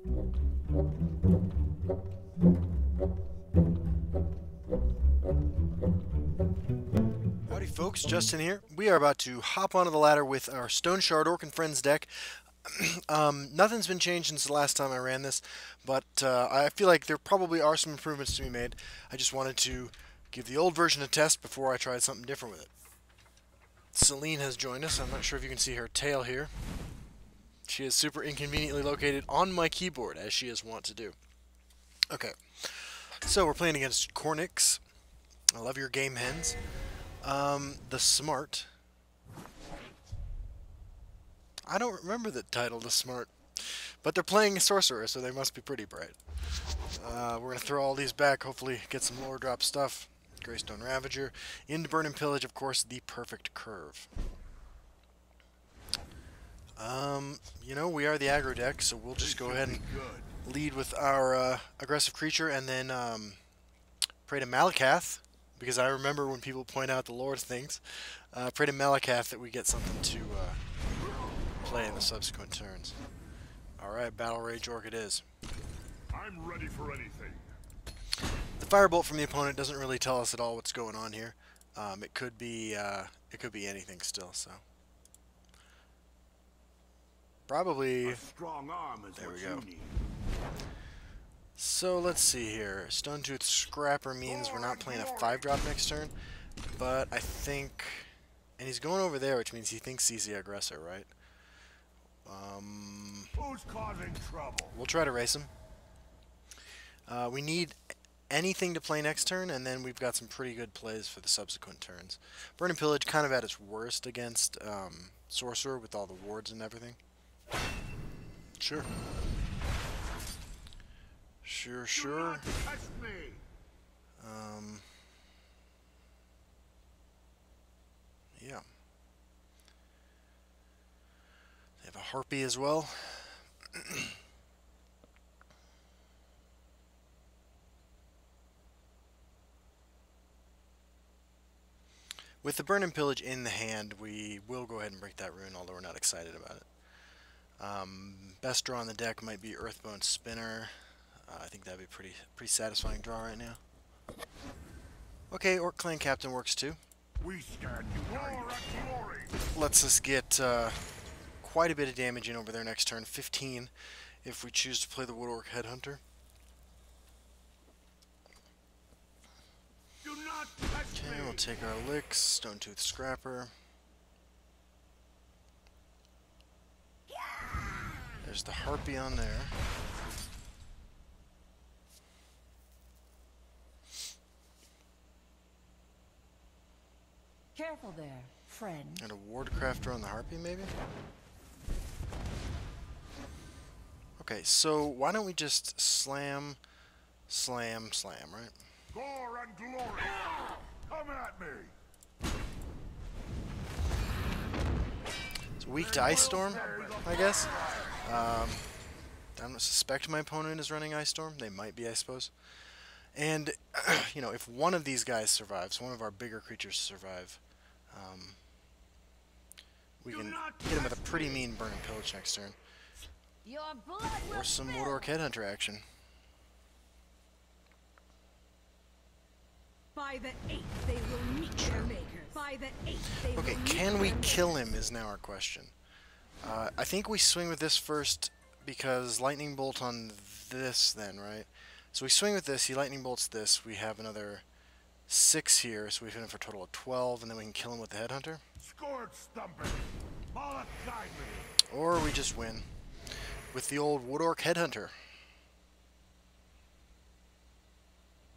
Howdy folks, Justin here. We are about to hop onto the ladder with our Stone Shard Orc and Friends deck. Nothing's been changed since the last time I ran this, but I feel like there probably are some improvements to be made. I just wanted to give the old version a test before I tried something different with it. Celine has joined us. I'm not sure if you can see her tail here. She is super inconveniently located on my keyboard, as she is wont to do. Okay, so we're playing against Cornix. I love your game hens. The Smart. I don't remember the title, The Smart. But they're playing a sorcerer, so they must be pretty bright. We're going to throw all these back, hopefully get some lower drop stuff. Greystone Ravager. Into Burn and Pillage, of course, the perfect curve. You know, we are the aggro deck, so we'll just go ahead and lead with our aggressive creature, and then pray to Malakath, because I remember when people point out the lore things. Pray to Malakath that we get something to play in the subsequent turns. Alright, Battle Rage Orc it is. I'm ready for anything. The Firebolt from the opponent doesn't really tell us at all what's going on here. It could be anything still, so. Probably. A strong arm is There we what go. you need. So let's see here. Stonetooth Scrapper means we're not playing a 5-drop next turn, but I think, and he's going over there, which means he thinks he's the aggressor, right? Who's causing trouble? We'll try to race him. We need anything to play next turn, and then we've got some pretty good plays for the subsequent turns. Burn and Pillage kind of at its worst against Sorcerer with all the wards and everything. Sure. Sure. Do not test me. Yeah. They have a Harpy as well. With the Burn and Pillage in the hand, we will go ahead and break that rune, although we're not excited about it. Best draw on the deck might be Earthbone Spinner. I think that'd be pretty satisfying draw right now. Okay, Orc Clan Captain works too. We stand united. Glory. Lets us get quite a bit of damage in over their next turn, 15, if we choose to play the Wood Orc Headhunter. Do not test Okay, me. we'll take our licks, Stonetooth Scrapper. There's the Harpy on there. Careful there, friend. And a Wardcrafter on the Harpy, maybe? Okay, so why don't we just slam, right? Gore and glory. Come at me. It's weak to Ice Storm, I guess. I don't suspect my opponent is running Ice Storm. They might be, I suppose. And, you know, if one of these guys survives, one of our bigger creatures survive, we can hit him with a pretty mean Burn and Pillage next turn. Your blood will Or some spill. Wood Orc Headhunter action. By the 8th, they will meet their makers. By the 8th, they Okay, will can meet we their kill him is now our question. I think we swing with this first because Lightning Bolt on this then, right? So we swing with this, he Lightning Bolts this, we have another 6 here, so we hit him for a total of 12, and then we can kill him with the Headhunter. Scourge stumping. Moloch guide me. Or we just win with the old Wood Orc Headhunter.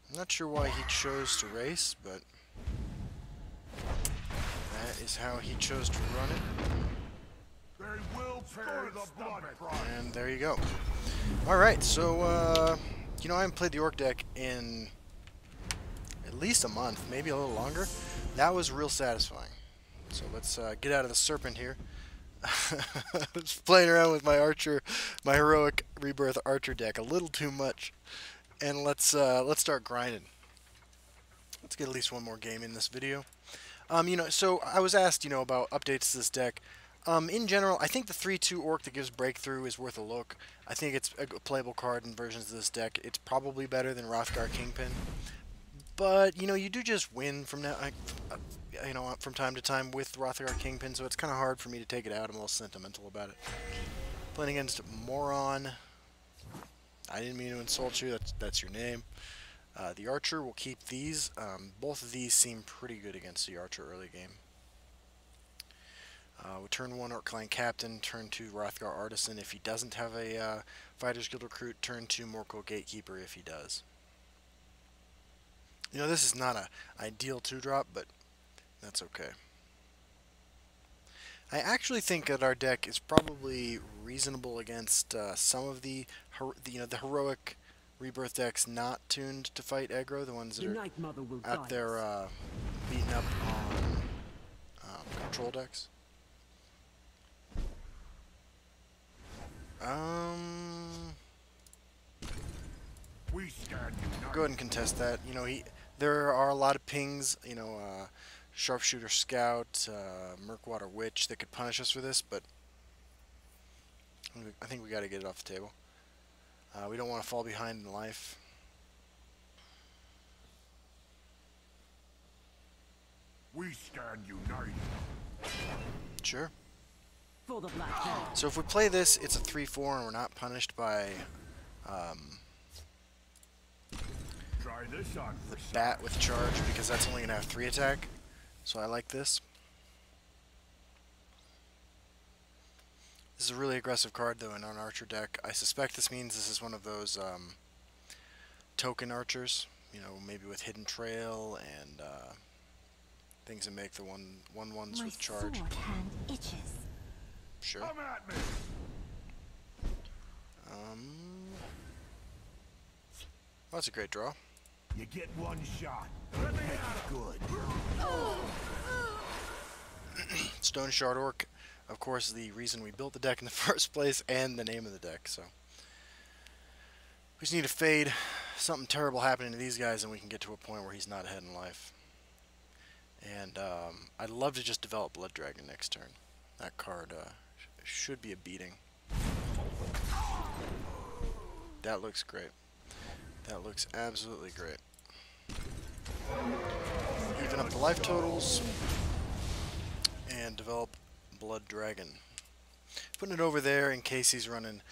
I'm not sure why he chose to race, but that is how he chose to run it. They will pay the blood price. And there you go. Alright, so, you know, I haven't played the Orc deck in at least a month, maybe a little longer. That was real satisfying. So let's get out of the Serpent here. I was playing around with my Archer, my Heroic Rebirth Archer deck a little too much. And let's start grinding. Let's get at least one more game in this video. You know, so I was asked, you know, about updates to this deck. In general, I think the 3/2 orc that gives breakthrough is worth a look. I think it's a playable card in versions of this deck. It's probably better than Rothgar Kingpin, but you know you do just win from now, from time to time with Rothgar Kingpin, so it's kind of hard for me to take it out. I'm a little sentimental about it. Playing against Moron. I didn't mean to insult you. That's your name. The Archer will keep these. Both of these seem pretty good against the Archer early game. We turn 1 Orc Clan Captain, turn 2 Rothgar Artisan if he doesn't have a Fighters Guild Recruit, turn 2 Morkel Gatekeeper if he does. You know, this is not a ideal 2-drop, but that's okay. I actually think that our deck is probably reasonable against some of the heroic Rebirth decks not tuned to fight aggro, the ones that are out there beating up on control decks. We stand united. Go ahead and contest that. You know, there are a lot of pings, you know, Sharpshooter Scout, Murkwater Witch that could punish us for this, but I think we got to get it off the table. We don't want to fall behind in life. We stand united. Sure. For the Black Hole. So if we play this, it's a 3/4 and we're not punished by Try this on for size. Bat with charge, because that's only going to have 3 attack. So I like this. This is a really aggressive card though in an archer deck. I suspect this means this is one of those token archers, you know, maybe with hidden trail and things that make the 1/1s with charge. My sword hand itches. Sure. Come at me. Well, that's a great draw. You get one shot. Let me out. Good. Stone Shard Orc, of course, is the reason we built the deck in the first place and the name of the deck. So we just need to fade something terrible happening to these guys, and we can get to a point where he's not ahead in life. And I'd love to just develop Blood Dragon next turn. That card should be a beating. That looks great. That looks absolutely great. Even up the life totals and develop Blood Dragon. Putting it over there in case he's running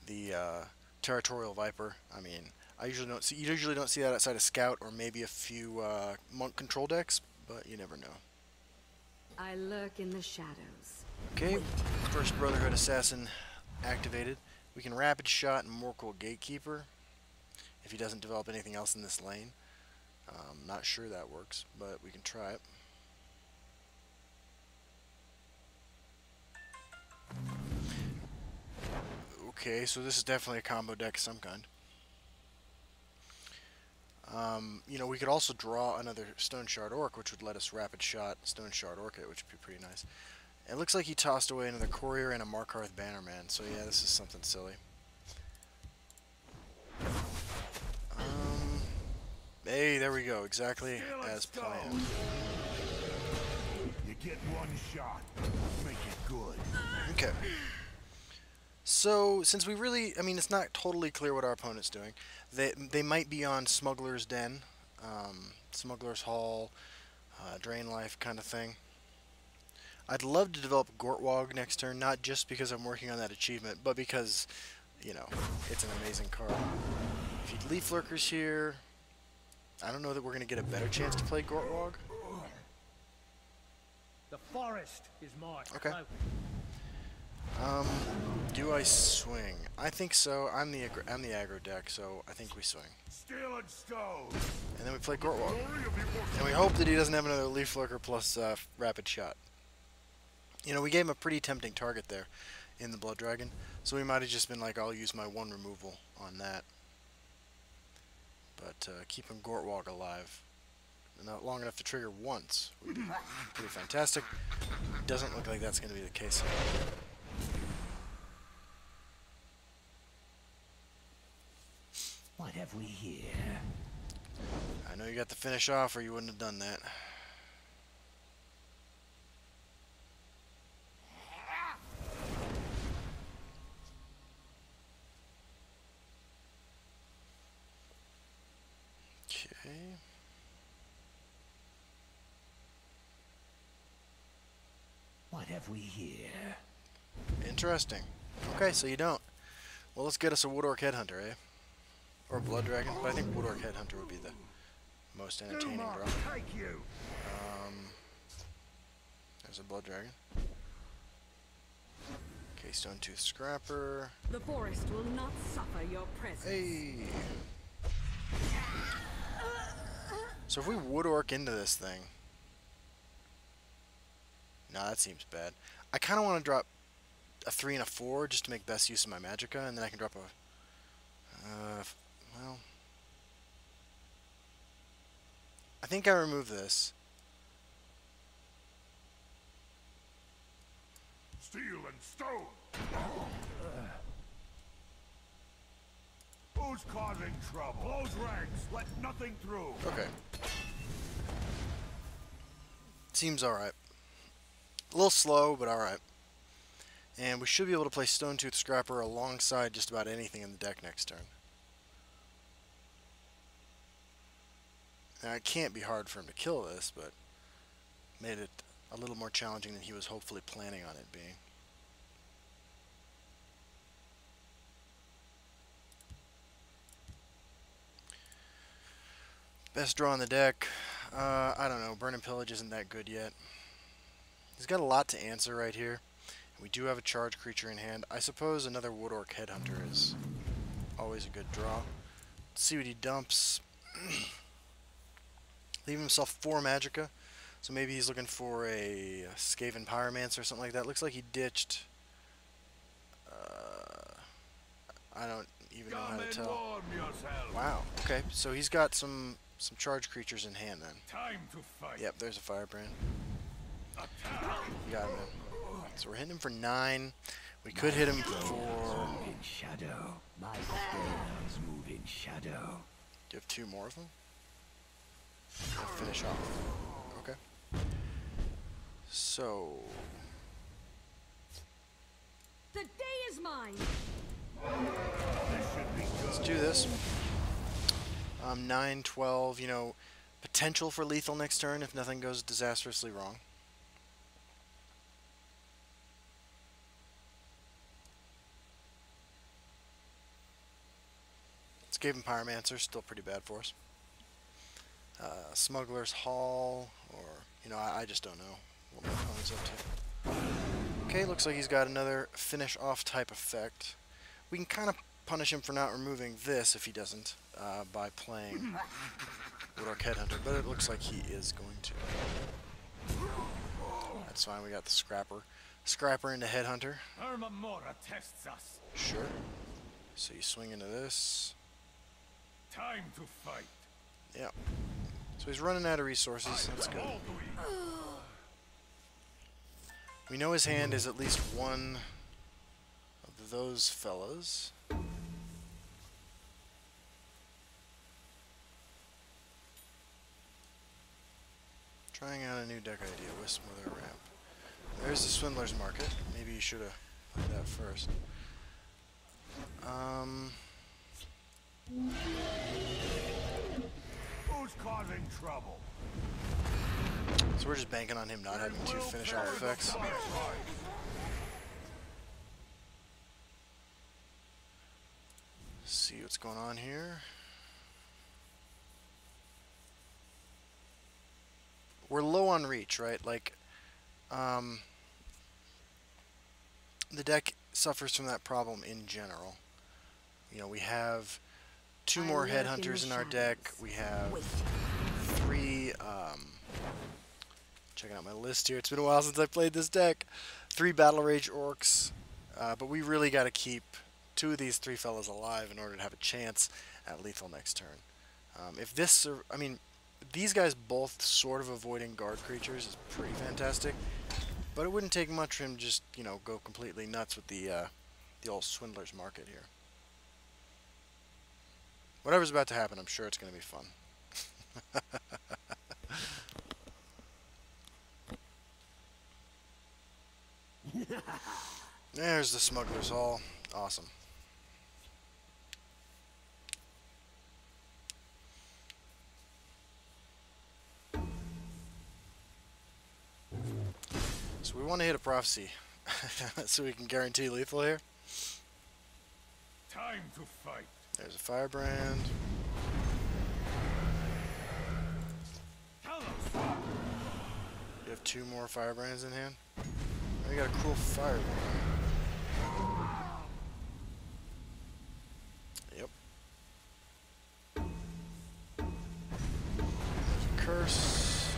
the Territorial Viper. I mean, you usually don't see that outside of Scout or maybe a few Monk control decks, but you never know. I lurk in the shadows. Okay, first Brotherhood Assassin activated. We can Rapid Shot and Morkel Gatekeeper if he doesn't develop anything else in this lane. Not sure that works, but we can try it. Okay, so this is definitely a combo deck of some kind. You know, we could also draw another Stone Shard Orc, which would let us Rapid Shot Stone Shard Orc it, which would be pretty nice. It looks like he tossed away another Courier and a Markarth Bannerman, so yeah, this is something silly. Hey, there we go, exactly as planned. You get one shot. Make it good. Okay. So, since we really, I mean, it's not totally clear what our opponent's doing. They might be on Smuggler's Den, Smuggler's Hall, Drain Life kind of thing. I'd love to develop Gortwog next turn, not just because I'm working on that achievement, but because, you know, it's an amazing card. If you Leaf Lurkers here, I don't know that we're going to get a better chance to play Gortwog. The forest is mine. Okay. Do I swing? I think so. I'm the aggro deck, so I think we swing. Steel and stone. And then we play Gortwog. And we hope that he doesn't have another Leaf Lurker plus Rapid Shot. You know, we gave him a pretty tempting target there in the Blood Dragon, so we might have just been like, I'll use my 1 removal on that. But keeping Gortwog alive, not long enough to trigger once, would be pretty fantastic. Doesn't look like that's going to be the case. What have we here? I know you got the finish off, or you wouldn't have done that. have we here? Interesting. Okay, so you don't. Well, let's get us a Wood Orc Headhunter, eh? Or a Blood Dragon, but I think Wood Orc Headhunter would be the most entertaining draw. Take you. There's a Blood Dragon. Okay, Stone Tooth Scrapper. The forest will not suffer your presence. Hey! So if we Wood Orc into this thing... No, that seems bad. I kind of want to drop a 3 and a 4 just to make best use of my Magicka, and then I can drop a... well... I think I remove this. Steel and stone. Who's causing trouble? Close ranks. Let nothing through. Okay. Seems alright. A little slow, but alright. And we should be able to play Stone Tooth Scrapper alongside just about anything in the deck next turn. Now, it can't be hard for him to kill this, but made it a little more challenging than he was hopefully planning on it being. Best draw on the deck. I don't know. Burn and Pillage isn't that good yet. He's got a lot to answer right here. We do have a charge creature in hand. I suppose another Wood Orc Headhunter is always a good draw. Let's see what he dumps. Leave himself 4 Magicka. So maybe he's looking for a Skaven Pyromancer or something like that. Looks like he ditched... I don't even know how to tell. Warm yourself. Wow. Okay, so he's got some charge creatures in hand then. Time to fight. Yep, there's a Firebrand. Attack. You got him then. So we're hitting him for 9. We could hit him for... Move in shadow. My spells move in shadow. Do you have 2 more of them? I'll finish off. Okay. So... The day is mine. let's do this. 9, 12, you know, potential for lethal next turn if nothing goes disastrously wrong. Skaven Pyromancer, still pretty bad for us. Smuggler's Hall, or, you know, I just don't know what my opponent's up to. Okay, looks like he's got another finish off type effect. We can kind of punish him for not removing this if he doesn't, by playing Wood Orc Headhunter, but it looks like he is going to. That's fine, we got the Scrapper. Scrapper into Headhunter. Irma Mora tests us. Sure. So you swing into this. Time to fight. Yep. So he's running out of resources. That's good. We know his hand is at least one of those fellas. Trying out a new deck idea. Wismother Ramp. There's the Swindler's Market. Maybe you should have played that first. Who's causing trouble? So we're just banking on him not having 2 finish off effects. See what's going on here. We're low on reach, right? Like, the deck suffers from that problem in general. You know, we have 2 more Headhunters in our deck. We have 3, checking out my list here. It's been a while since I played this deck. 3 Battle Rage Orcs. But we really got to keep 2 of these 3 fellas alive in order to have a chance at lethal next turn. If this, I mean, these guys both sort of avoiding guard creatures is pretty fantastic. But it wouldn't take much for him to just, you know, go completely nuts with the old Swindler's Market here. Whatever's about to happen, I'm sure it's going to be fun. There's the Smuggler's Hall. Awesome. So we want to hit a prophecy so we can guarantee lethal here. Time to fight. There's a firebrand. You have 2 more firebrands in hand. Now you got a cool firebrand. Yep. There's a curse.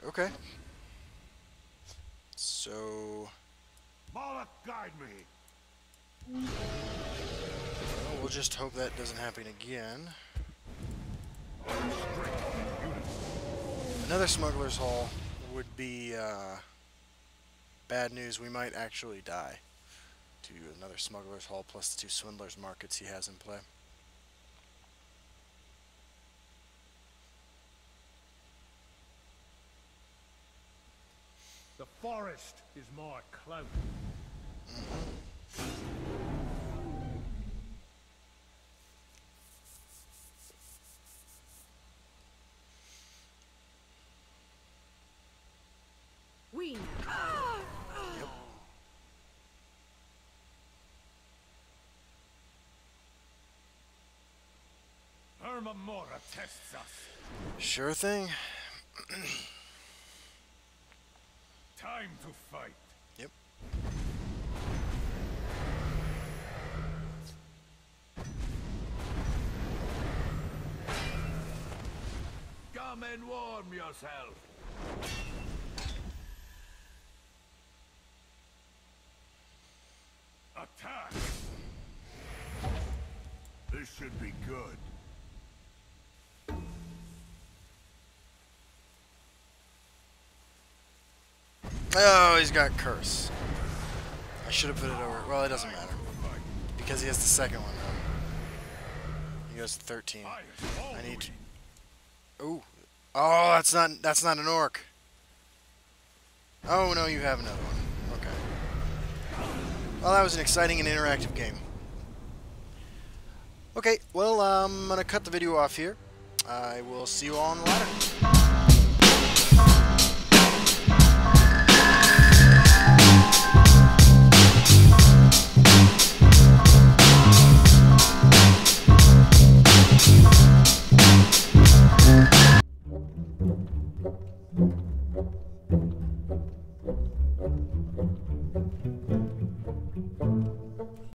Okay. So Moloch, guide me. well, we'll just hope that doesn't happen again. Another smuggler's hall would be bad news. We might actually die to another smuggler's hall plus the 2 swindlers markets he has in play. The forest is my cloak. We know. Yep. Hermamora tests us. Sure thing. Time to fight. Yep. Come and warm yourself. Attack. This should be good. Oh, he's got curse. I should have put it over. Well, it doesn't matter because he has the second one now. He goes to 13. I need to. Ooh. Oh, that's not an orc. Oh no, you have another one. Okay. Well, that was an exciting and interactive game. Okay, well, I'm gonna cut the video off here. I will see you all on the ladder.